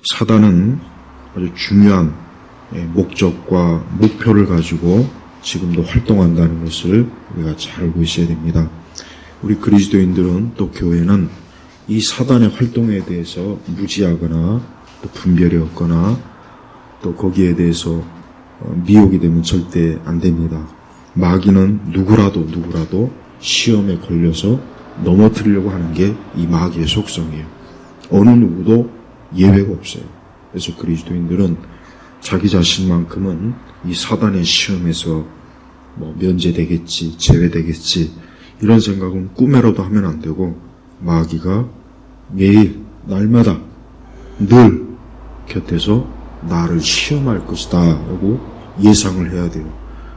사단은 아주 중요한 목적과 목표를 가지고 지금도 활동한다는 것을 우리가 잘 알고 있어야 됩니다. 우리 그리스도인들은 또 교회는 이 사단의 활동에 대해서 무지하거나 또 분별이 없거나 또 거기에 대해서 미혹이 되면 절대 안 됩니다. 마귀는 누구라도 시험에 걸려서 넘어뜨리려고 하는 게 이 마귀의 속성이에요. 어느 누구도 예외가 없어요. 그래서 그리스도인들은 자기 자신만큼은 이 사단의 시험에서 면제되겠지, 제외되겠지 이런 생각은 꿈에라도 하면 안 되고 마귀가 매일 날마다 늘 곁에서 나를 시험할 것이다 라고 예상을 해야 돼요.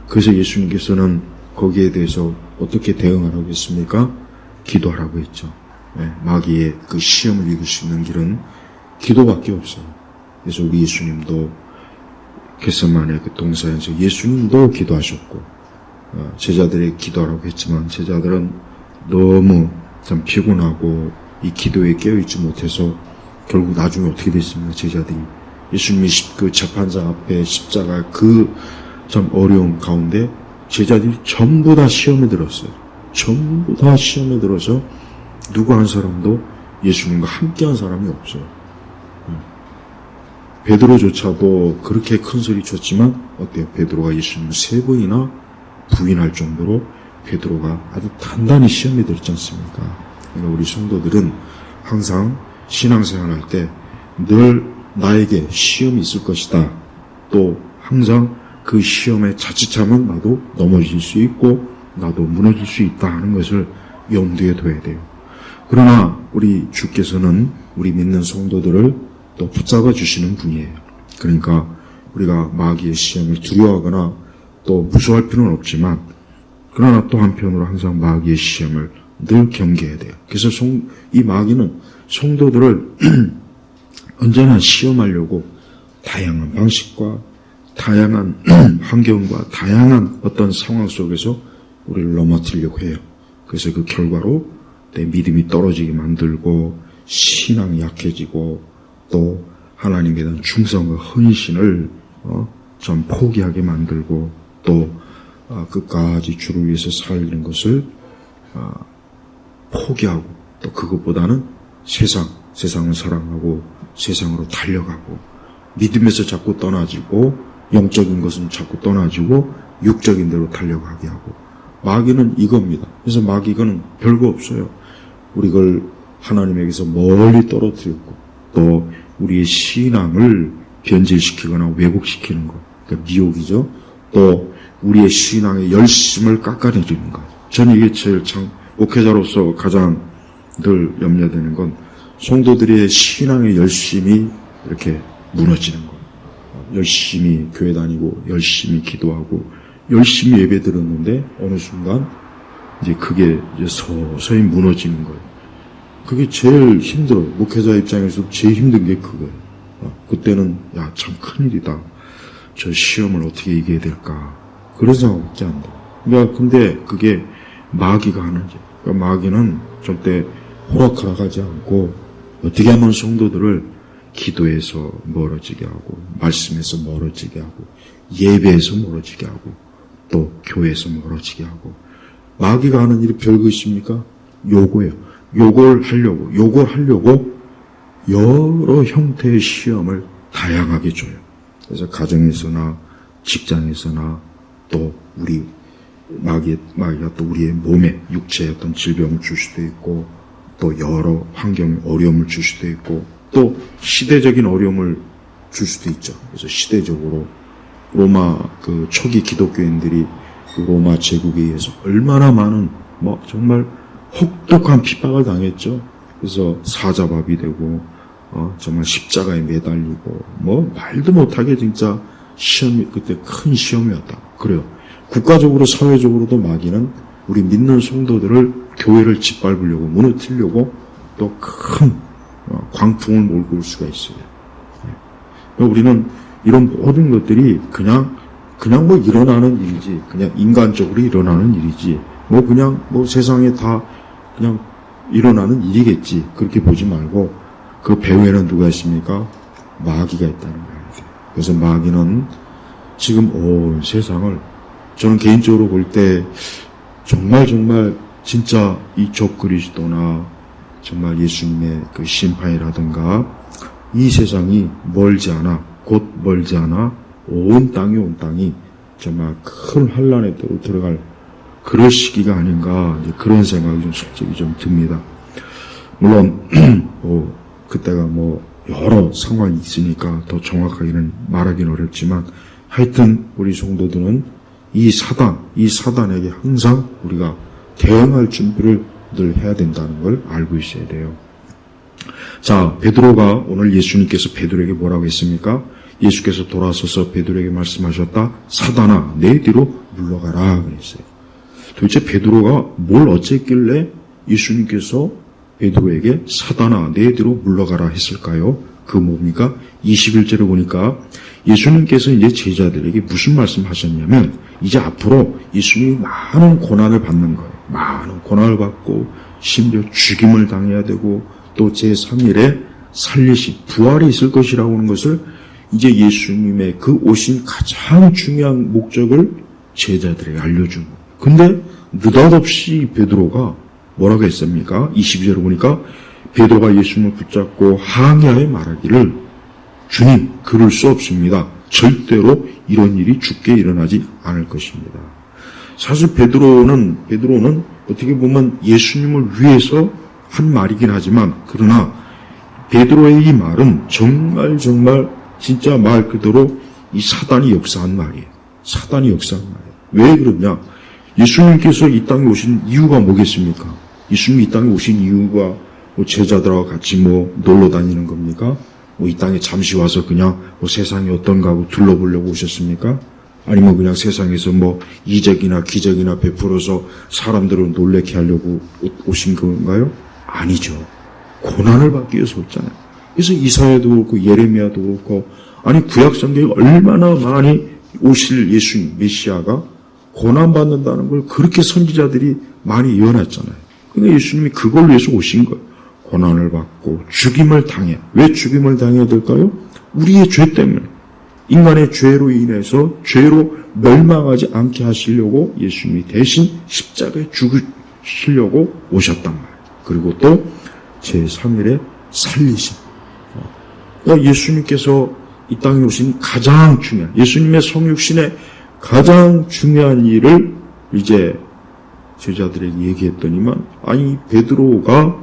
그래서 예수님께서는 거기에 대해서 어떻게 대응하라고 했습니까? 기도하라고 했죠. 마귀의 그 시험을 이길 수 있는 길은 기도밖에 없어요. 그래서 우리 예수님도 겟세마네 그 동산에서 예수님도 기도하셨고 제자들에게 기도하라고 했지만 제자들은 너무 참 피곤하고 이 기도에 깨어있지 못해서 결국 나중에 어떻게 됐습니까? 제자들이 예수님이 그 재판장 앞에 십자가 그 참 어려운 가운데 제자들이 전부 다 시험에 들었어요. 전부 다 시험에 들어서 누구 한 사람도 예수님과 함께한 사람이 없어요. 베드로조차도 그렇게 큰 소리 쳤지만 어때요? 베드로가 예수님을 3번이나 부인할 정도로 베드로가 아주 단단히 시험에 들었지 않습니까? 그러니까 우리 성도들은 항상 신앙생활할 때 늘 나에게 시험이 있을 것이다. 또 항상 그 시험에 자칫하면 나도 넘어질 수 있고 나도 무너질 수 있다 하는 것을 염두에 둬야 돼요. 그러나 우리 주께서는 우리 믿는 성도들을 또 붙잡아 주시는 분이에요. 그러니까 우리가 마귀의 시험을 두려워하거나 또 무서워할 필요는 없지만 그러나 또 한편으로 항상 마귀의 시험을 늘 경계해야 돼요. 그래서 이 마귀는 성도들을 언제나 시험하려고 다양한 방식과 다양한 환경과 다양한 어떤 상황 속에서 우리를 넘어뜨리려고 해요. 그래서 그 결과로 내 믿음이 떨어지게 만들고 신앙이 약해지고 또 하나님에 대한 충성과 헌신을 좀 포기하게 만들고 또 끝까지 주를 위해서 살리는 것을 포기하고 또 그것보다는 세상을 사랑하고 세상으로 달려가고 믿음에서 자꾸 떠나지고 영적인 것은 자꾸 떠나지고 육적인 대로 달려가게 하고 마귀는 이겁니다. 그래서 마귀는 별거 없어요. 우리를 하나님에게서 멀리 떨어뜨렸고 또 우리의 신앙을 변질시키거나 왜곡시키는 것, 그러니까 미혹이죠. 또 우리의 신앙의 열심을 깎아내리는 것. 저는 이게 제일 목회자로서 가장 늘 염려되는 건 성도들의 신앙의 열심이 이렇게 무너지는 것. 열심히 교회 다니고 열심히 기도하고 열심히 예배 드렸는데 어느 순간 이제 그게 이제 서서히 무너지는 거예요. 그게 제일 힘들어요. 목회자 입장에서 제일 힘든 게 그거예요. 그때는 참 큰일이다. 저 시험을 어떻게 이겨야 될까. 그런 생각밖에 안 돼요. 그러니까 근데 그게 마귀가 하는 일. 그러니까 마귀는 절대 호락호락하지 않고 어떻게 하면 성도들을 기도에서 멀어지게 하고 말씀에서 멀어지게 하고 예배에서 멀어지게 하고 또 교회에서 멀어지게 하고 마귀가 하는 일이 별거 있습니까? 요거예요. 요걸 하려고 여러 형태의 시험을 다양하게 줘요. 그래서 가정에서나 직장에서나 또 우리 마귀가 또 우리의 몸에 육체에 어떤 질병을 줄 수도 있고 또 여러 환경 어려움을 줄 수도 있고 또 시대적인 어려움을 줄 수도 있죠. 그래서 시대적으로 로마 그 초기 기독교인들이 그 로마 제국에 의해서 얼마나 많은 정말 혹독한 핍박을 당했죠. 그래서 사자밥이 되고 정말 십자가에 매달리고 말도 못하게 진짜 시험이 그때 큰 시험이었다. 그래요. 국가적으로 사회적으로도 마귀는 우리 믿는 성도들을 교회를 짓밟으려고 무너뜨리려고 또 큰 광풍을 몰고 올 수가 있어요. 우리는 이런 모든 것들이 그냥 일어나는 일이지, 그냥 인간적으로 일어나는 일이지, 그냥 세상에 다 그냥 일어나는 일이겠지. 그렇게 보지 말고 그 배후에는 누가 있습니까? 마귀가 있다는 거예요. 그래서 마귀는 지금 온 세상을, 저는 개인적으로 볼 때 정말 진짜 이 적그리스도나 정말 예수님의 그 심판이라든가 이 세상이 곧 멀지 않아 온 땅이 정말 큰 환란에 들어갈 그럴 시기가 아닌가, 이제 그런 생각이 좀 솔직히 좀 듭니다. 물론 그때가 여러 상황이 있으니까 더 정확하게는 말하기는 어렵지만, 하여튼 우리 성도들은 이 사단에게 항상 우리가 대응할 준비를 늘 해야 된다는 걸 알고 있어야 돼요. 자, 베드로가 오늘 예수님께서 베드로에게 뭐라고 했습니까? 예수께서 돌아서서 베드로에게 말씀하셨다. 사단아, 내 뒤로 물러가라 그랬어요. 도대체 베드로가 뭘 어쨌길래 예수님께서 베드로에게 사단아, 내 뒤로 물러가라 했을까요? 그 뭡니까? 21절에 보니까 예수님께서 이제 제자들에게 무슨 말씀하셨냐면, 이제 앞으로 예수님이 많은 고난을 받는 거예요. 많은 고난을 받고 심지어 죽임을 당해야 되고 또 제3일에 부활이 있을 것이라고 하는 것을 이제 예수님의 그 오신 가장 중요한 목적을 제자들에게 알려준 거예요. 근데 느닷없이 베드로가 뭐라고 했습니까? 22절을 보니까 베드로가 예수님을 붙잡고 항의하여 말하기를, 주님, 그럴 수 없습니다. 절대로 이런 일이 주께 일어나지 않을 것입니다. 사실 베드로는 어떻게 보면 예수님을 위해서 한 말이긴 하지만, 그러나 베드로의 이 말은 정말 진짜 말 그대로 이 사단이 역사한 말이에요. 사단이 역사한 말이에요. 왜 그러냐? 예수님께서 이 땅에 오신 이유가 뭐겠습니까? 예수님이 이 땅에 오신 이유가 제자들하고 같이 놀러 다니는 겁니까? 이 땅에 잠시 와서 그냥 세상이 어떤가 하고 둘러보려고 오셨습니까? 아니면 그냥 세상에서 이적이나 기적이나 베풀어서 사람들을 놀래게 하려고 오신 건가요? 아니죠. 고난을 받기 위해서 왔잖아요. 그래서 이사야도 그렇고 예레미야도 그렇고, 아니 구약성경에 얼마나 많이 오실 예수님 메시아가 고난받는다는 걸 그렇게 선지자들이 많이 예언했잖아요. 그러니까 예수님이 그걸 위해서 오신 거예요. 고난을 받고 죽임을 당해. 왜 죽임을 당해야 될까요? 우리의 죄 때문에, 인간의 죄로 인해서 죄로 멸망하지 않게 하시려고 예수님이 대신 십자가에 죽으시려고 오셨단 말이에요. 그리고 또 제3일에 살리신. 그러니까 예수님께서 이 땅에 오신 가장 중요한, 예수님의 성육신의 가장 중요한 일을 이제 제자들에게 얘기했더니만, 아니 베드로가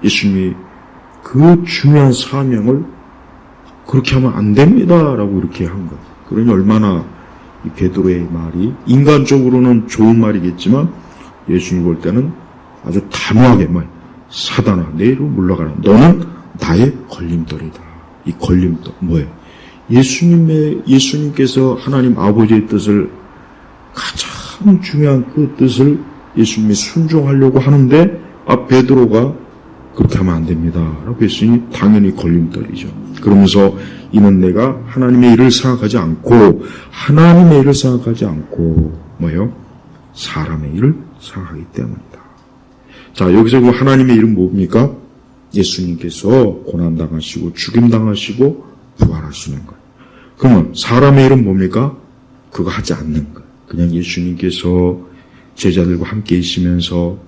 예수님이 그 중요한 사명을 그렇게 하면 안 됩니다라고 이렇게 한 거예요. 그러니 얼마나 이 베드로의 말이 인간적으로는 좋은 말이겠지만 예수님 볼 때는 아주 단호하게 사단아, 내로 물러가라. 너는 나의 걸림돌이다. 이 걸림돌 뭐예요? 예수님께서 하나님 아버지의 뜻을, 가장 중요한 그 뜻을 예수님이 순종하려고 하는데, 베드로가 그렇게 하면 안 됩니다 라고 했으니 당연히 걸림돌이죠. 그러면서 이는 내가 하나님의 일을 생각하지 않고 뭐예요? 사람의 일을 생각하기 때문이다. 자, 여기서 그 하나님의 일은 뭡니까? 예수님께서 고난당하시고 죽임당하시고 부활하시는 거예요. 그러면 사람의 일은 뭡니까? 그거 하지 않는 거예요. 그냥 예수님께서 제자들과 함께 있으면서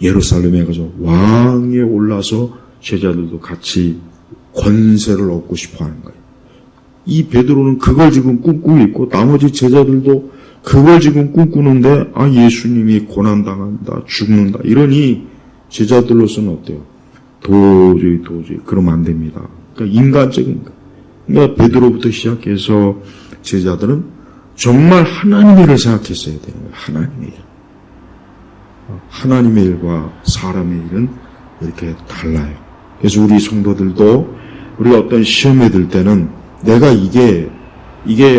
예루살렘에 가서 왕위에 올라서 제자들도 같이 권세를 얻고 싶어 하는 거예요. 이 베드로는 그걸 지금 꿈꾸고 있고 나머지 제자들도 그걸 지금 꿈꾸는데, 예수님이 고난당한다, 죽는다 이러니 제자들로서는 어때요? 도저히 그러면 안 됩니다. 그러니까 인간적인 거예요. 그러니까 베드로부터 시작해서 제자들은 정말 하나님의 일을 생각했어야 돼요. 하나님의 일. 하나님의 일과 사람의 일은 이렇게 달라요. 그래서 우리 성도들도 우리가 어떤 시험에 들 때는 내가 이게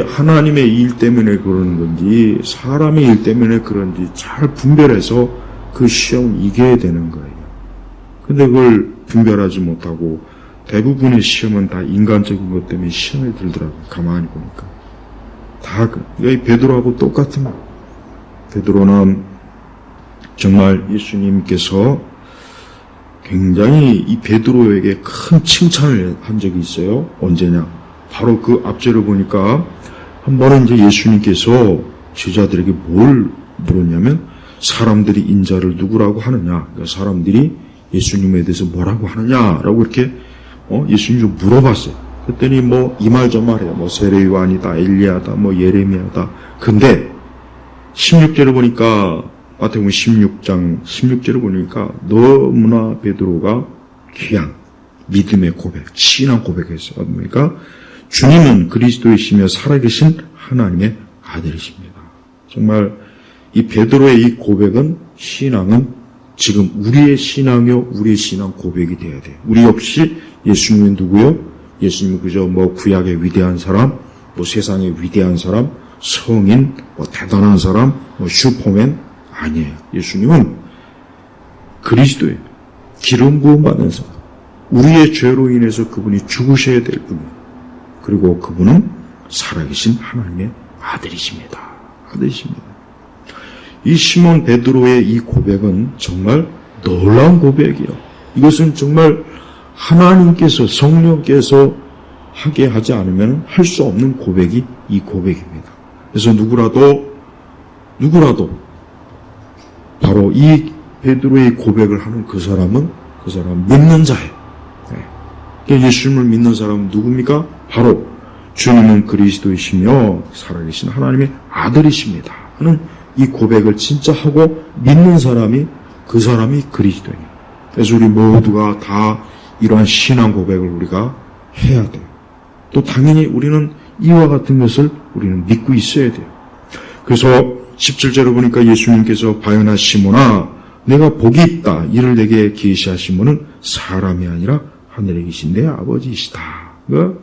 하나님의 일 때문에 그러는 건지 사람의 일 때문에 그런지 잘 분별해서 그 시험을 이겨야 되는 거예요. 근데 그걸 분별하지 못하고 대부분의 시험은 다 인간적인 것 때문에 시험에 들더라고요. 가만히 보니까. 다 베드로하고 똑같은 거예요. 베드로는 정말 예수님께서 굉장히 이 베드로에게 큰 칭찬을 한 적이 있어요. 언제냐? 바로 그 앞절을 보니까 한 번은 이제 예수님께서 제자들에게 뭘 물었냐면 사람들이 인자를 누구라고 하느냐? 그러니까 사람들이 예수님에 대해서 뭐라고 하느냐라고 이렇게 예수님 좀 물어봤어요. 그랬더니 뭐 이 말 저 말해요. 뭐 세례 요한이다, 엘리야다, 뭐 예레미야다. 근데 16절을 보니까 마태복음 16장 16절을 보니까 너무나 베드로가 귀한 믿음의 고백, 신앙 고백했어요. 그러니까 주님은 그리스도이시며 살아계신 하나님의 아들이십니다. 정말 이 베드로의 이 고백은 신앙은 지금 우리의 신앙이요, 우리의 신앙 고백이 돼야 돼요. 우리 역시 예수님은 누구요? 예수님은 그저 뭐 구약의 위대한 사람, 뭐 세상의 위대한 사람, 성인, 뭐 대단한 사람, 뭐 슈퍼맨 아니에요. 예수님은 그리스도예요. 기름 부음 받은 사람. 우리의 죄로 인해서 그분이 죽으셔야 될 분이에요. 그리고 그분은 살아계신 하나님의 아들이십니다. 아들이십니다. 이 시몬 베드로의 이 고백은 정말 놀라운 고백이에요. 이것은 정말 하나님께서 성령께서 하게 하지 않으면 할 수 없는 고백이 이 고백입니다. 그래서 누구라도 바로 이 베드로의 고백을 하는 그 사람은 믿는 자예요. 예수님을 믿는 사람은 누굽니까? 바로 주님은 그리스도이시며 살아계신 하나님의 아들이십니다 하는 이 고백을 진짜 하고 믿는 사람이 그 사람이 그리스도예요. 그래서 우리 모두가 다 이러한 신앙 고백을 우리가 해야 돼요. 또 당연히 우리는 이와 같은 것을 우리는 믿고 있어야 돼요. 그래서 17절을 보니까 예수님께서 바요나 시몬아 내가 복이 있다. 이를 내게 계시하신 분은 사람이 아니라 하늘에 계신 내 아버지이시다. 그러니까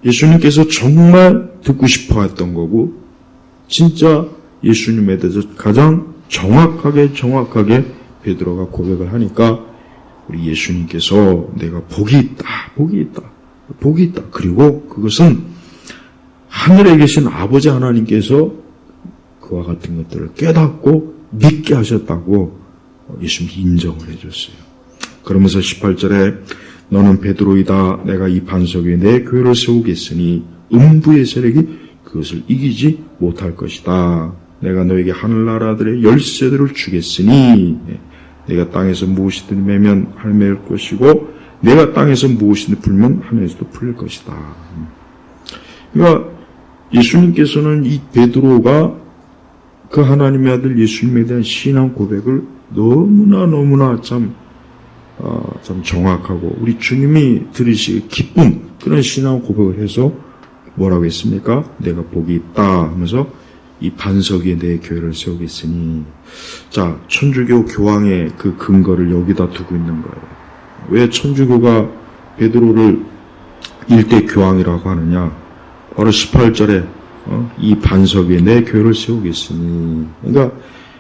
예수님께서 정말 듣고 싶어 했던 거고 진짜 예수님에 대해서 가장 정확하게 베드로가 고백을 하니까 우리 예수님께서 내가 복이 있다. 그리고 그것은 하늘에 계신 아버지 하나님께서 그와 같은 것들을 깨닫고 믿게 하셨다고 예수님이 인정을 해줬어요. 그러면서 18절에 너는 베드로이다. 내가 이 반석 위에 내 교회를 세우겠으니 음부의 세력이 그것을 이기지 못할 것이다. 내가 너에게 하늘나라들의 열쇠들을 주겠으니 내가 땅에서 무엇이든 매면 할매일 것이고 내가 땅에서 무엇이든 풀면 하늘에서도 풀릴 것이다. 그러니까 예수님께서는 이 베드로가 그 하나님의 아들 예수님에 대한 신앙 고백을 너무나 참 정확하고 우리 주님이 들으시기 기쁜 그런 신앙 고백을 해서 뭐라고 했습니까? 내가 복이 있다 하면서 이 반석 위에 내 교회를 세우겠으니 자 천주교 교황의 그 근거를 여기다 두고 있는 거예요. 왜 천주교가 베드로를 일대 교황이라고 하느냐? 바로 18절에 이 반석 위에 내 교회를 세우겠으니 그러니까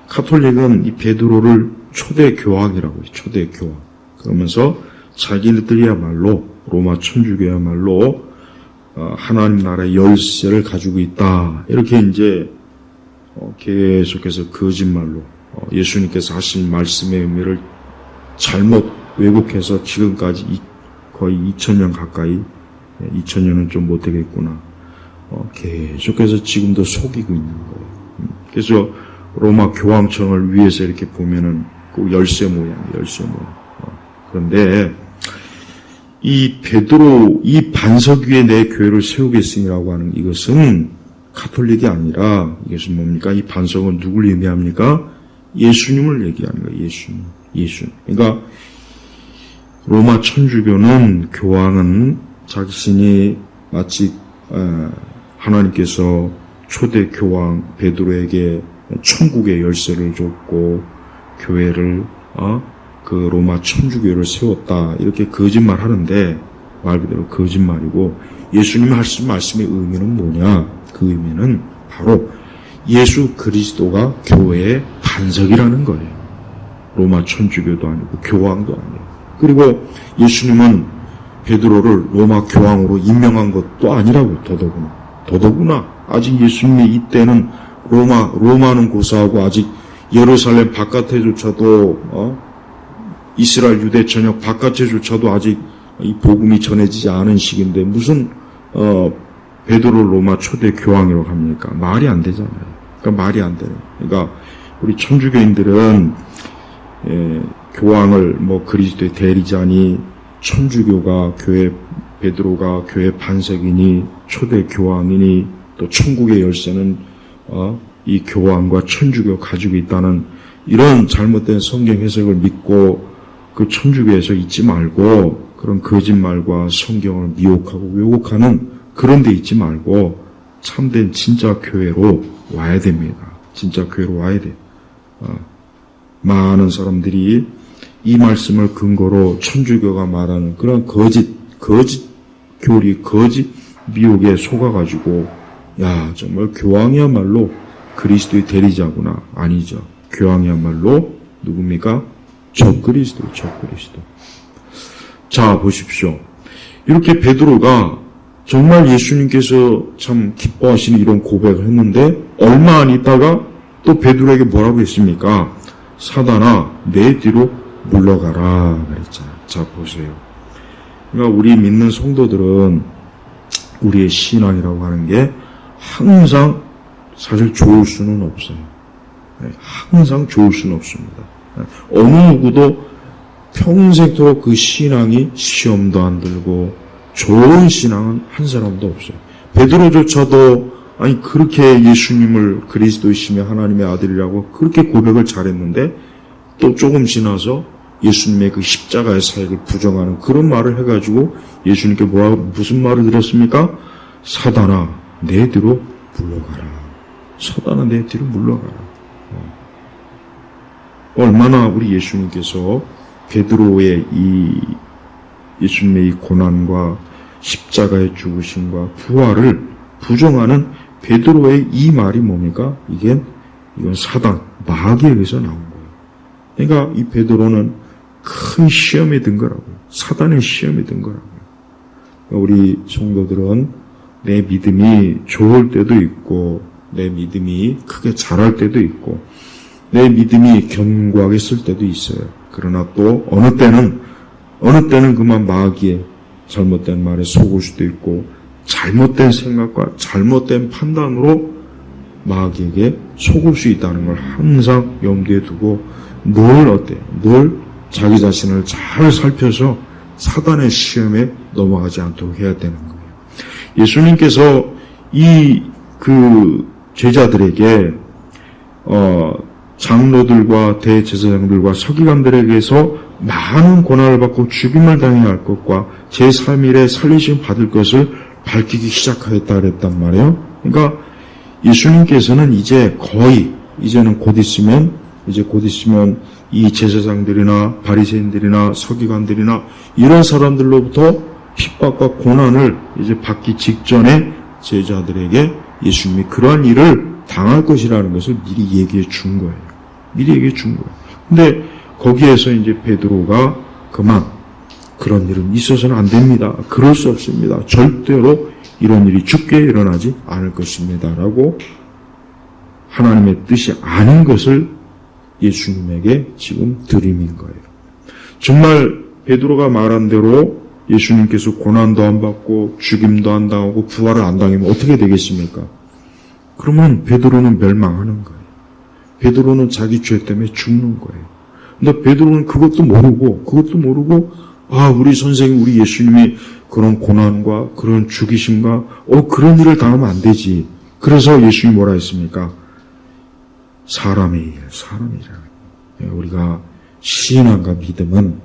가톨릭은 이 베드로를 초대 교황이라고 해요. 초대 교황. 그러면서 자기들이야말로 로마 천주교야말로 하나님 나라의 열쇠를 가지고 있다. 이렇게 이제 계속해서 거짓말로 예수님께서 하신 말씀의 의미를 잘못 왜곡해서 지금까지 거의 2000년 가까이 2000년은 좀 못되겠구나. 계속해서 지금도 속이고 있는 거예요. 그래서 로마 교황청을 위에서 이렇게 보면은 그 열쇠 모양. 그런데 이 베드로 이 반석 위에 내 교회를 세우겠으니라고 하는 이것은 가톨릭이 아니라 이것은 뭡니까? 이 반석은 누굴 의미합니까? 예수님을 얘기하는 거예요. 예수님. 그러니까 로마 천주교는 교황은 자신이 마치 하나님께서 초대 교황 베드로에게 천국의 열쇠를 줬고 교회를 그 로마 천주교를 세웠다 이렇게 거짓말 하는데 말 그대로 거짓말이고 예수님이 하신 말씀의 의미는 뭐냐? 그 의미는 바로 예수 그리스도가 교회의 반석이라는 거예요. 로마 천주교도 아니고 교황도 아니에요. 그리고 예수님은 베드로를 로마 교황으로 임명한 것도 아니라고 더더구나 아직 예수님의 이때는 로마는 고사하고 아직 예루살렘 바깥에조차도 이스라엘 유대 전역 바깥에조차도 아직 이 복음이 전해지지 않은 시기인데 무슨 베드로 로마 초대 교황이라고 합니까? 말이 안 되잖아요. 그러니까 말이 안 되는. 그러니까 우리 천주교인들은 교황을 뭐 그리스도의 대리자니, 천주교가 교회 베드로가 교회 반석이니, 초대 교황이니, 또 천국의 열쇠는 이 교황과 천주교 가지고 있다는 이런 잘못된 성경 해석을 믿고 그 천주교에서 잊지 말고 그런 거짓말과 성경을 미혹하고 왜곡하는 그런 데 있지 말고 참된 진짜 교회로 와야 됩니다. 진짜 교회로 와야 돼요. 많은 사람들이 이 말씀을 근거로 천주교가 말하는 그런 거짓 교리, 거짓 미혹에 속아가지고 야 정말 교황이야말로 그리스도의 대리자구나. 아니죠. 교황이야말로 누굽니까? 적그리스도. 자 보십시오. 이렇게 베드로가 정말 예수님께서 참 기뻐하시는 이런 고백을 했는데 얼마 안 있다가 또 베드로에게 뭐라고 했습니까? 사단아 내 뒤로 물러가라 그랬잖아요. 자 보세요. 그러니까 우리 믿는 성도들은 우리의 신앙이라고 하는 게 항상 사실 좋을 수는 없어요. 항상 좋을 수는 없습니다. 어느 누구도 평생토록 그 신앙이 시험도 안 들고 좋은 신앙은 한 사람도 없어요. 베드로조차도 아니 그렇게 예수님을 그리스도이시며 하나님의 아들이라고 그렇게 고백을 잘했는데 또 조금 지나서 예수님의 그 십자가의 사역을 부정하는 그런 말을 해가지고 예수님께 무슨 말을 들었습니까? 사단아 내 뒤로 물러가라. 사단아 내 뒤로 물러가라. 얼마나 우리 예수님께서 베드로의 예수님의 이 고난과 십자가의 죽으심과 부활을 부정하는 베드로의 이 말이 뭡니까? 이건 사단, 마귀에게서 나온 거예요. 그러니까 이 베드로는 큰 시험에 든 거라고요. 사단의 시험에 든 거라고요. 우리 성도들은 내 믿음이 좋을 때도 있고 내 믿음이 크게 자랄 때도 있고 내 믿음이 견고하게 쓸 때도 있어요. 그러나 또 어느 때는 그만 마귀의 잘못된 말에 속을 수도 있고 잘못된 생각과 잘못된 판단으로 마귀에게 속을 수 있다는 걸 항상 염두에 두고 늘 자기 자신을 잘 살펴서 사단의 시험에 넘어가지 않도록 해야 되는 거예요. 예수님께서 그 제자들에게 장로들과 대제사장들과 서기관들에게서 많은 고난을 받고 죽임을 당해야 할 것과 제3일에 살리심 받을 것을 밝히기 시작하였다 그랬단 말이에요. 그러니까 예수님께서는 이제는 곧 있으면 이 제사장들이나 바리새인들이나 서기관들이나 이런 사람들로부터 핍박과 고난을 이제 받기 직전에 제자들에게 예수님이 그러한 일을 당할 것이라는 것을 미리 얘기해 준 거예요. 근데 거기에서 이제 베드로가 그런 일은 있어서는 안 됩니다. 그럴 수 없습니다. 절대로 이런 일이 주께 일어나지 않을 것입니다. 라고 하나님의 뜻이 아닌 것을 예수님에게 지금 들이민 거예요. 정말 베드로가 말한 대로 예수님께서 고난도 안 받고 죽임도 안 당하고 부활을 안 당하면 어떻게 되겠습니까? 그러면 베드로는 멸망하는 거예요. 베드로는 자기 죄 때문에 죽는 거예요. 근데 베드로는 그것도 모르고 우리 선생님 우리 예수님이 그런 고난과 그런 죽이심과 그런 일을 당하면 안 되지. 그래서 예수님이 뭐라 했습니까? 사람의 일이잖아요. 우리가 신앙과 믿음은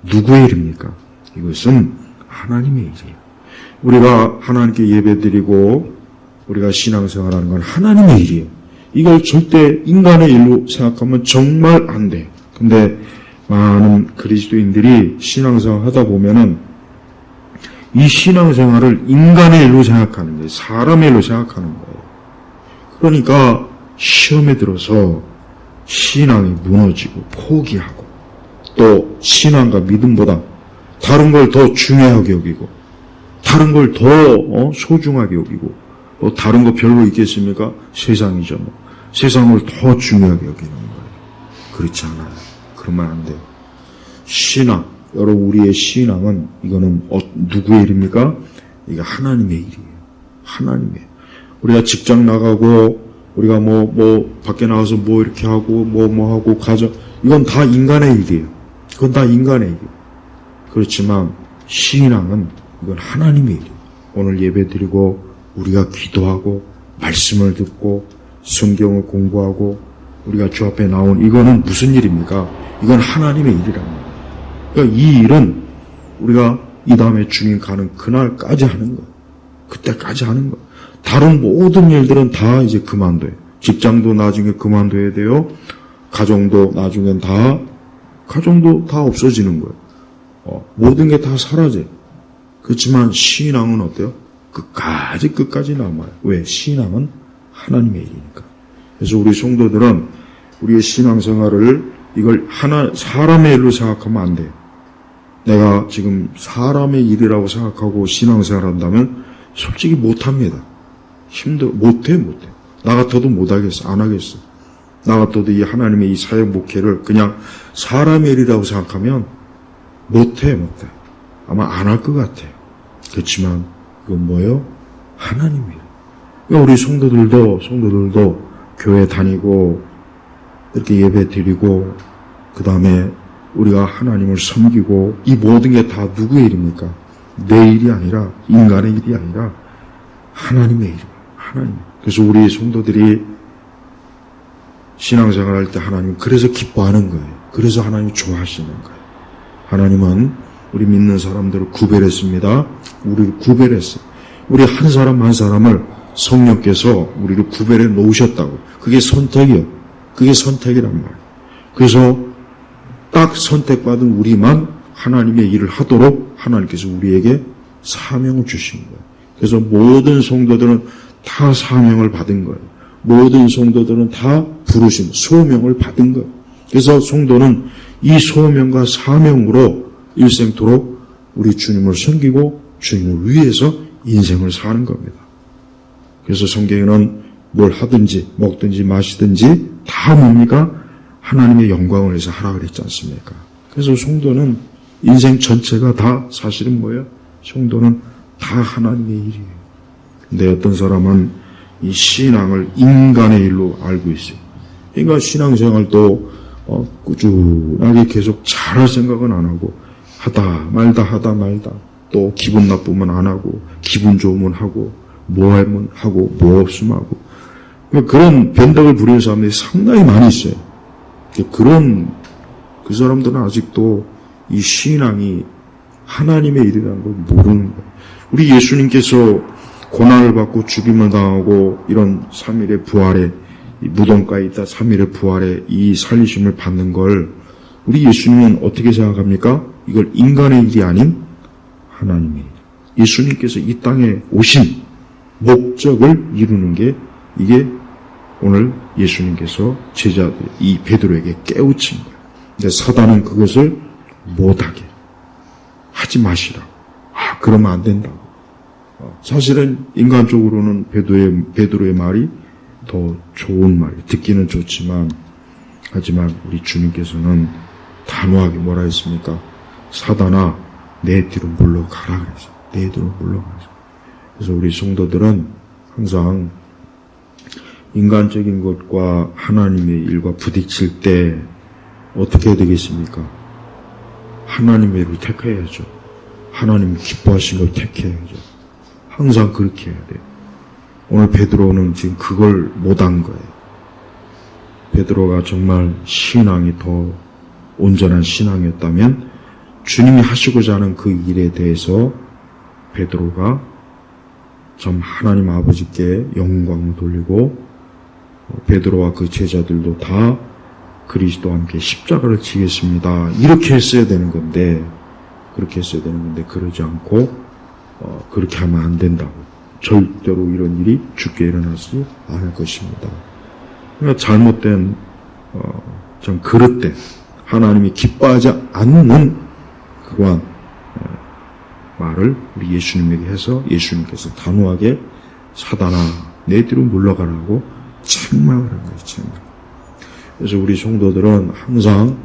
누구의 일입니까? 이것은 하나님의 일이에요. 우리가 하나님께 예배드리고 우리가 신앙생활하는 건 하나님의 일이에요. 이걸 절대 인간의 일로 생각하면 정말 안 돼. 근데 많은 그리스도인들이 신앙생활 하다 보면은 이 신앙생활을 인간의 일로 생각하는 거예요. 사람의 일로 생각하는 거예요. 그러니까 시험에 들어서 신앙이 무너지고 포기하고 또 신앙과 믿음보다 다른 걸 더 중요하게 여기고 다른 걸 더 소중하게 여기고 다른 거 별로 있겠습니까? 세상이죠. 세상을 더 중요하게 여기는 거예요. 그렇지 않아요. 그러면 안 돼요. 신앙, 여러분 우리의 신앙은 이거는 누구의 일입니까? 이게 하나님의 일이에요. 하나님의. 우리가 직장 나가고 우리가 밖에 나가서 이렇게 하고 하고 가정, 이건 다 인간의 일이에요. 그건 다 인간의 일이에요. 그렇지만 신앙은 이건 하나님의 일이에요. 오늘 예배 드리고 우리가 기도하고 말씀을 듣고 성경을 공부하고 우리가 주 앞에 나온 이거는 무슨 일입니까? 이건 하나님의 일이랍니다. 그러니까 이 일은 우리가 이 다음에 주님 가는 그날까지 하는 거예요. 그때까지 하는 거예요. 다른 모든 일들은 다 이제 그만둬요. 직장도 나중에 그만둬야 돼요. 가정도 나중엔 가정도 다 없어지는 거예요. 모든 게 다 사라져요. 그렇지만 신앙은 어때요? 끝까지 남아요. 왜? 신앙은 하나님의 일이니까. 그래서 우리 성도들은 우리의 신앙생활을 이걸 사람의 일로 생각하면 안 돼요. 내가 지금 사람의 일이라고 생각하고 신앙생활 한다면 솔직히 못합니다. 못해. 나 같아도 못하겠어. 안 하겠어. 나 같아도 이 하나님의 이 사역 목회를 그냥 사람의 일이라고 생각하면 못해. 아마 안 할 것 같아요. 그렇지만 이건 뭐예요? 하나님의 일. 그러니까 우리 성도들도 교회 다니고 이렇게 예배 드리고 그 다음에 우리가 하나님을 섬기고 이 모든 게 다 누구의 일입니까? 내 일이 아니라 인간의 일이 아니라 하나님의 일이에요. 하나님. 그래서 우리 성도들이 신앙생활 할 때 하나님 그래서 기뻐하는 거예요. 그래서 하나님 좋아하시는 거예요. 하나님은 우리 믿는 사람들을 구별했습니다. 우리를 구별했어요. 우리 한 사람 한 사람을 성령께서 우리를 구별해 놓으셨다고. 그게 선택이에요. 그게 선택이란 말이에요. 그래서 딱 선택받은 우리만 하나님의 일을 하도록 하나님께서 우리에게 사명을 주신 거예요. 그래서 모든 성도들은 다 사명을 받은 거예요. 모든 성도들은 다 부르심, 소명을 받은 거예요. 그래서 성도는 이 소명과 사명으로 일생토록 우리 주님을 섬기고 주님을 위해서 인생을 사는 겁니다. 그래서 성경에는 뭘 하든지 먹든지 마시든지 다 뭡니까? 하나님의 영광을 위해서 하라 그랬지 않습니까? 그래서 성도는 인생 전체가 다 사실은 뭐예요? 성도는 다 하나님의 일이에요. 근데 어떤 사람은 이 신앙을 인간의 일로 알고 있어요. 그러니까 신앙생활도 꾸준하게 계속 잘할 생각은 안 하고 하다 말다 또 기분 나쁘면 안 하고 기분 좋으면 하고 뭐 하면 하고 뭐 없으면 하고 그런 변덕을 부리는 사람들이 상당히 많이 있어요. 그 사람들은 아직도 이 신앙이 하나님의 일이라는 걸 모르는 거예요. 우리 예수님께서 고난을 받고 죽임을 당하고 이런 3일의 부활에 무덤가에 있다 3일의 부활에 이 살리심을 받는 걸 우리 예수님은 어떻게 생각합니까? 이걸 인간의 일이 아닌 하나님의 일. 예수님께서 이 땅에 오신 목적을 이루는 게 이게 오늘 예수님께서 제자들 이 베드로에게 깨우친 거예요. 근데 사단은 그것을 못하게 하지 마시라. 그러면 안 된다고. 사실은 인간적으로는 베드로의 말이 더 좋은 말이 듣기는 좋지만 하지만 우리 주님께서는 단호하게 뭐라 했습니까? 사단아 내 뒤로 물러가라 그랬어요. 내 뒤로 물러가라. 그래서 우리 성도들은 항상 인간적인 것과 하나님의 일과 부딪힐 때 어떻게 해야 되겠습니까? 하나님의 일을 택해야죠. 하나님 기뻐하신 걸 택해야죠. 항상 그렇게 해야 돼요. 오늘 베드로는 지금 그걸 못한 거예요. 베드로가 정말 신앙이 더 온전한 신앙이었다면 주님이 하시고자 하는 그 일에 대해서 베드로가 참 하나님 아버지께 영광을 돌리고 베드로와 그 제자들도 다 그리스도와 함께 십자가를 지겠습니다. 이렇게 했어야 되는 건데 그러지 않고 그렇게 하면 안 된다고. 절대로 이런 일이 죽게 일어나지 않을 것입니다. 그러니까 잘못된 좀 그릇된 하나님이 기뻐하지 않는 그러한 말을 우리 예수님에게 해서 예수님께서 단호하게 사단아 내 뒤로 물러가라고 책망을 한 거예요. 책망. 그래서 우리 성도들은 항상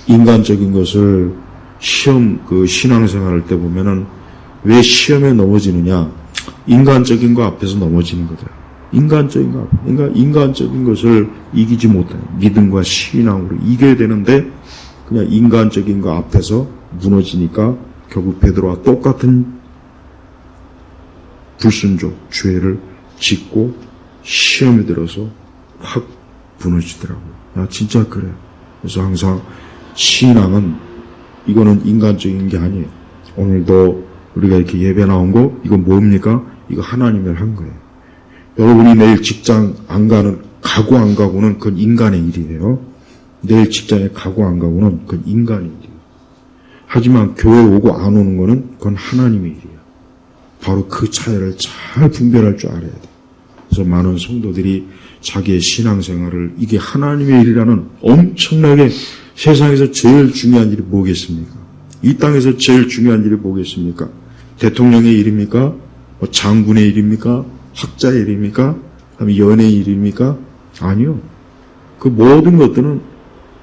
인간적인 것을 시험, 신앙생활 할 때 보면은 왜 시험에 넘어지느냐? 인간적인 거 앞에서 넘어지는 거다. 인간적인 거, 인간적인 것을 이기지 못해요. 믿음과 신앙으로 이겨야 되는데, 그냥 인간적인 거 앞에서 무너지니까 결국 베드로와 똑같은 불순종, 죄를 짓고 시험에 들어서 확 무너지더라고요. 진짜 그래요. 그래서 항상 신앙은 이거는 인간적인 게 아니에요. 오늘도 우리가 이렇게 예배 나온 거, 이거 뭡니까? 이거 하나님이 한 거예요. 여러분이 내일 직장 가고 안 가고는 그건 인간의 일이에요. 내일 직장에 가고 안 가고는 그건 인간의 일이에요. 하지만 교회 오고 안 오는 거는 그건 하나님의 일이에요. 바로 그 차이를 잘 분별할 줄 알아야 돼요. 그래서 많은 성도들이 자기의 신앙생활을 이게 하나님의 일이라는 엄청나게 세상에서 제일 중요한 일이 뭐겠습니까? 이 땅에서 제일 중요한 일이 뭐겠습니까? 대통령의 일입니까? 장군의 일입니까? 학자의 일입니까? 연예의 일입니까? 아니요. 그 모든 것들은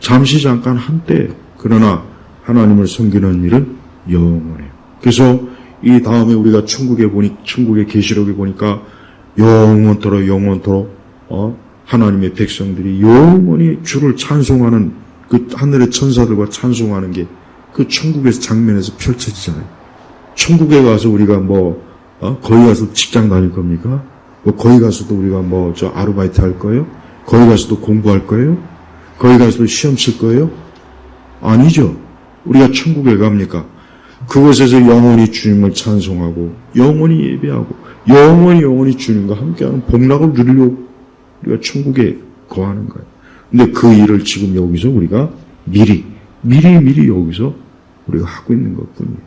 잠시 잠깐 한때, 그러나 하나님을 섬기는 일은 영원해요. 그래서 이 다음에 우리가 천국의 계시록에 보니까 영원토록 하나님의 백성들이 영원히 주를 찬송하는 그 하늘의 천사들과 찬송하는 게 그 천국에서 장면에서 펼쳐지잖아요. 천국에 가서 우리가 거기 가서 직장 다닐 겁니까? 거기 가서도 우리가 아르바이트 할 거예요? 거기 가서도 공부할 거예요? 거기 가서도 시험 칠 거예요? 아니죠. 우리가 천국에 갑니까? 그곳에서 영원히 주님을 찬송하고, 영원히 예배하고, 영원히 주님과 함께하는 복락을 누리려고 우리가 천국에 거하는 거예요. 근데 그 일을 지금 여기서 우리가 미리 여기서 우리가 하고 있는 것 뿐이에요.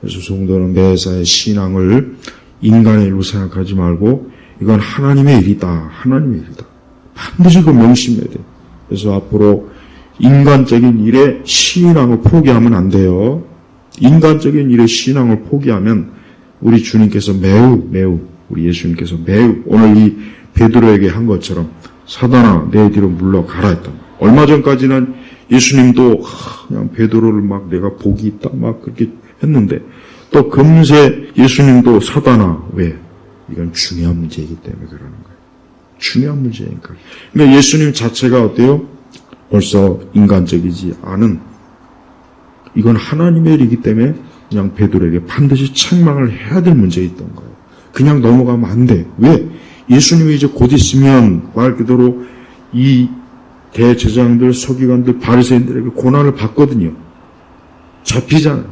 그래서 성도는 매사의 신앙을 인간의 일로 생각하지 말고, 이건 하나님의 일이다. 하나님의 일이다. 반드시 그 명심해야 돼요. 그래서 앞으로 인간적인 일에 신앙을 포기하면 안 돼요. 인간적인 일에 신앙을 포기하면 우리 주님께서 우리 예수님께서 오늘 이 베드로에게 한 것처럼 사단아 내 뒤로 물러가라 했단 말이에요. 얼마 전까지는 예수님도 그냥 베드로를 내가 복이 있다 그렇게 했는데, 또 금세 예수님도 사단아 왜? 이건 중요한 문제이기 때문에 그러는 거예요. 중요한 문제니까. 그러니까 예수님 자체가 어때요? 벌써 인간적이지 않은, 이건 하나님의 일이기 때문에 그냥 베드로에게 반드시 책망을 해야 될 문제였던 거예요. 그냥 넘어가면 안 돼. 왜? 예수님이 이제 곧 있으면 말 그대로 이 대제사장들, 서기관들, 바리새인들에게 고난을 받거든요. 잡히잖아요.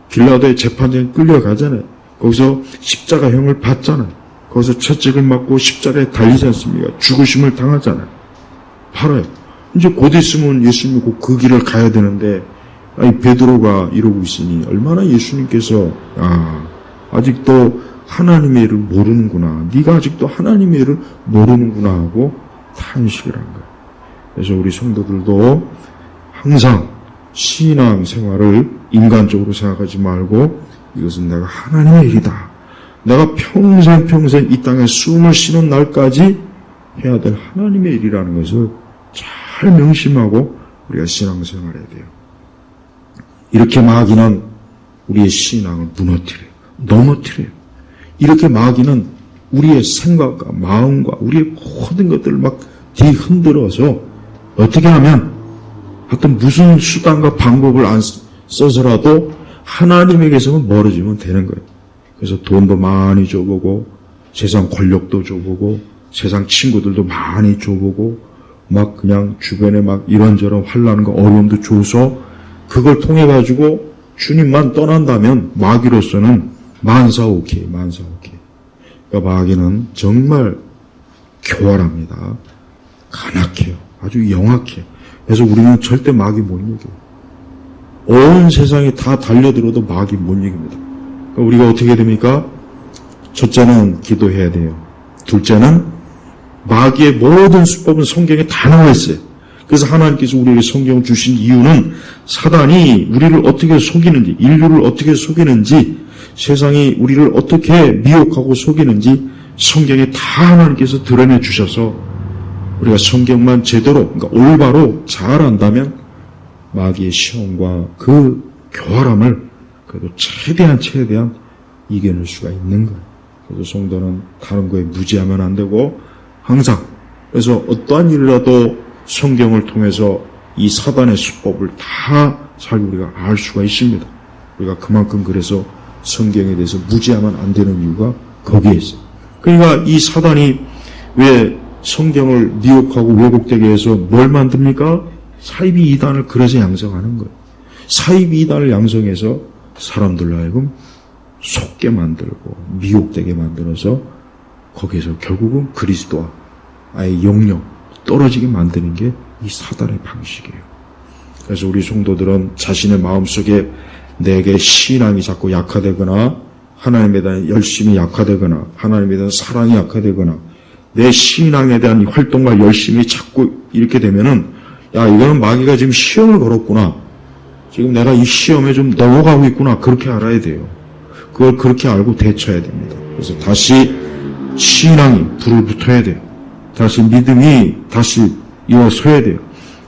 빌라도의 재판장에 끌려가잖아요. 거기서 십자가형을 받잖아요. 거기서 채찍을 맞고 십자가에 달리지 않습니까? 죽으심을 당하잖아요. 팔아요. 이제 곧 있으면 예수님이 곧 그 길을 가야 되는데, 베드로가 이러고 있으니 얼마나 예수님께서 아직도 하나님의 일을 모르는구나. 네가 아직도 하나님의 일을 모르는구나 하고 탄식을 한 거예요. 그래서 우리 성도들도 항상 신앙 생활을 인간적으로 생각하지 말고, 이것은 내가 하나님의 일이다. 내가 평생 이 땅에 숨을 쉬는 날까지 해야 될 하나님의 일이라는 것을 잘 명심하고 우리가 신앙생활해야 돼요. 이렇게 마귀는 우리의 신앙을 넘어뜨려요. 이렇게 마귀는 우리의 생각과 마음과 우리의 모든 것들을 뒤흔들어서 어떻게 하면 하여튼 무슨 수단과 방법을 안 써서라도 하나님에게서는 멀어지면 되는 거예요. 그래서 돈도 많이 줘보고, 세상 권력도 줘보고, 세상 친구들도 많이 줘보고, 그냥 주변에 이런저런 환난과 어려움도 줘서 그걸 통해 가지고 주님만 떠난다면 마귀로서는 만사오케이. 그러니까 마귀는 정말 교활합니다. 간악해요. 아주 영악해요. 그래서 우리는 절대 마귀 못 이겨요. 온 세상에 다 달려들어도 마귀 못 이깁니다. 그러니까 우리가 어떻게 됩니까? 첫째는 기도해야 돼요. 둘째는 마귀의 모든 수법은 성경에 다 나와 있어요. 그래서 하나님께서 우리에게 성경을 주신 이유는 사단이 우리를 어떻게 속이는지, 인류를 어떻게 속이는지, 세상이 우리를 어떻게 미혹하고 속이는지 성경에 다 하나님께서 드러내 주셔서 우리가 성경만 제대로, 그러니까 올바로 잘 안다면 마귀의 시험과 그 교활함을 그래도 최대한 이겨낼 수가 있는 거예요. 그래서 성도는 다른 거에 무지하면 안 되고 항상 그래서 어떠한 일이라도 성경을 통해서 이 사단의 수법을 다 잘 우리가 알 수가 있습니다. 우리가 그만큼 그래서 성경에 대해서 무지하면 안 되는 이유가 거기에 있어요. 그러니까 이 사단이 왜 성경을 미혹하고 왜곡되게 해서 뭘 만듭니까? 사이비 이단을 그래서 양성하는 거예요. 사이비 이단을 양성해서 사람들로 하여금 속게 만들고 미혹되게 만들어서 거기에서 결국은 그리스도와 아예 영영 떨어지게 만드는 게 이 사단의 방식이에요. 그래서 우리 성도들은 자신의 마음속에 내게 신앙이 자꾸 약화되거나 하나님에 대한 열심이 약화되거나 하나님에 대한 사랑이 약화되거나 내 신앙에 대한 활동과 열심이 자꾸 이렇게 되면은 야 이거는 마귀가 지금 시험을 걸었구나. 지금 내가 이 시험에 좀 넘어가고 있구나. 그렇게 알아야 돼요. 그걸 그렇게 알고 대처해야 됩니다. 그래서 다시 신앙이 불을 붙어야 돼요. 다시 믿음이 다시 일어서야 돼요.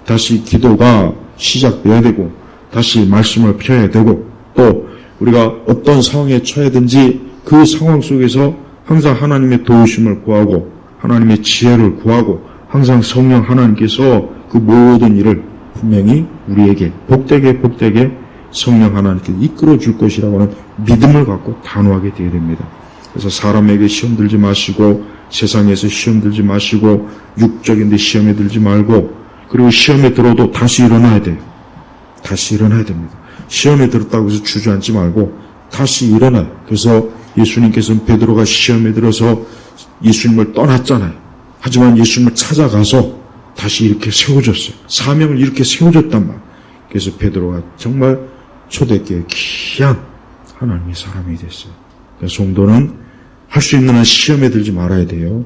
다시 기도가 시작돼야 되고 다시 말씀을 펴야 되고 또 우리가 어떤 상황에 처해든지 그 상황 속에서 항상 하나님의 도우심을 구하고 하나님의 지혜를 구하고 항상 성령 하나님께서 그 모든 일을 분명히 우리에게 복되게 성령 하나님께 이끌어 줄 것이라고 하는 믿음을 갖고 단호하게 되어야 됩니다. 그래서 사람에게 시험 들지 마시고 세상에서 시험 들지 마시고 육적인 데 시험에 들지 말고 그리고 시험에 들어도 다시 일어나야 돼요. 다시 일어나야 됩니다. 시험에 들었다고 해서 주저앉지 말고 다시 일어나요. 그래서 예수님께서는 베드로가 시험에 들어서 예수님을 떠났잖아요. 하지만 예수님을 찾아가서 다시 이렇게 세워줬어요. 사명을 이렇게 세워줬단 말이에요. 그래서 베드로가 정말 초대교회 귀한 하나님의 사람이 됐어요. 그래서 성도는 할 수 있는 한 시험에 들지 말아야 돼요.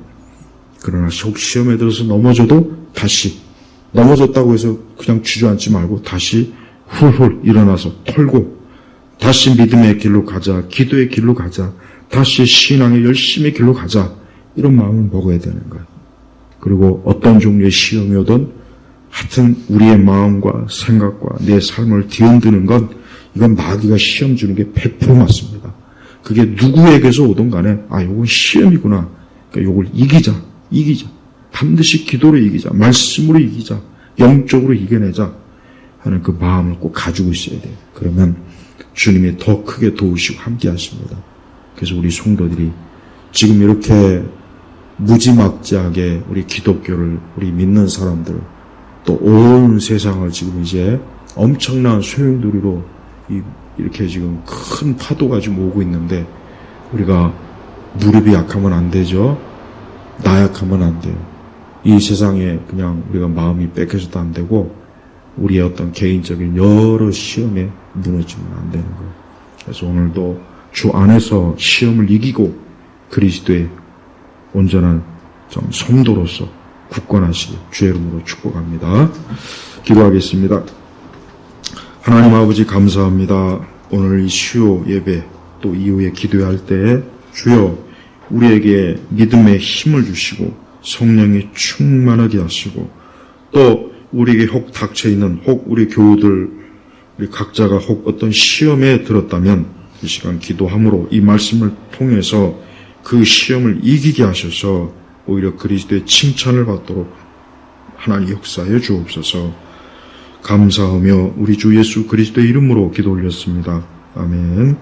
그러나 혹 시험에 들어서 넘어져도 다시 넘어졌다고 해서 그냥 주저앉지 말고 다시 훌훌 일어나서 털고 다시 믿음의 길로 가자. 기도의 길로 가자. 다시 신앙의 열심의 길로 가자. 이런 마음을 먹어야 되는 거예요. 그리고 어떤 종류의 시험이 오든 하여튼 우리의 마음과 생각과 내 삶을 뒤흔드는 건 이건 마귀가 시험 주는 게 100% 맞습니다. 그게 누구에게서 오든 간에 요건 시험이구나. 그러니까 요걸 이기자. 반드시 기도로 이기자. 말씀으로 이기자. 영적으로 이겨내자 하는 그 마음을 꼭 가지고 있어야 돼요. 그러면 주님이 더 크게 도우시고 함께 하십니다. 그래서 우리 성도들이 지금 이렇게 무지막지하게 우리 기독교를 우리 믿는 사람들 또 온 세상을 지금 이제 엄청난 소용돌이로 이렇게 지금 큰 파도가 지금 오고 있는데 우리가 무릎이 약하면 안 되죠. 나약하면 안 돼요. 이 세상에 그냥 우리가 마음이 뺏겨서도 안 되고 우리의 어떤 개인적인 여러 시험에 무너지면 안 되는 거예요. 그래서 오늘도 주 안에서 시험을 이기고 그리스도의 온전한 성도로서 굳건하시길 주의 이름으로 축복합니다. 기도하겠습니다. 하나님 아버지 감사합니다. 오늘 이 수요 예배 또 이후에 기도할 때 주여 우리에게 믿음의 힘을 주시고 성령이 충만하게 하시고 또 우리에게 혹 닥쳐있는 혹 우리 교우들 우리 각자가 혹 어떤 시험에 들었다면 이 시간 기도함으로 이 말씀을 통해서 그 시험을 이기게 하셔서 오히려 그리스도의 칭찬을 받도록 하나님 역사해 주옵소서. 감사하며 우리 주 예수 그리스도의 이름으로 기도 올렸습니다. 아멘.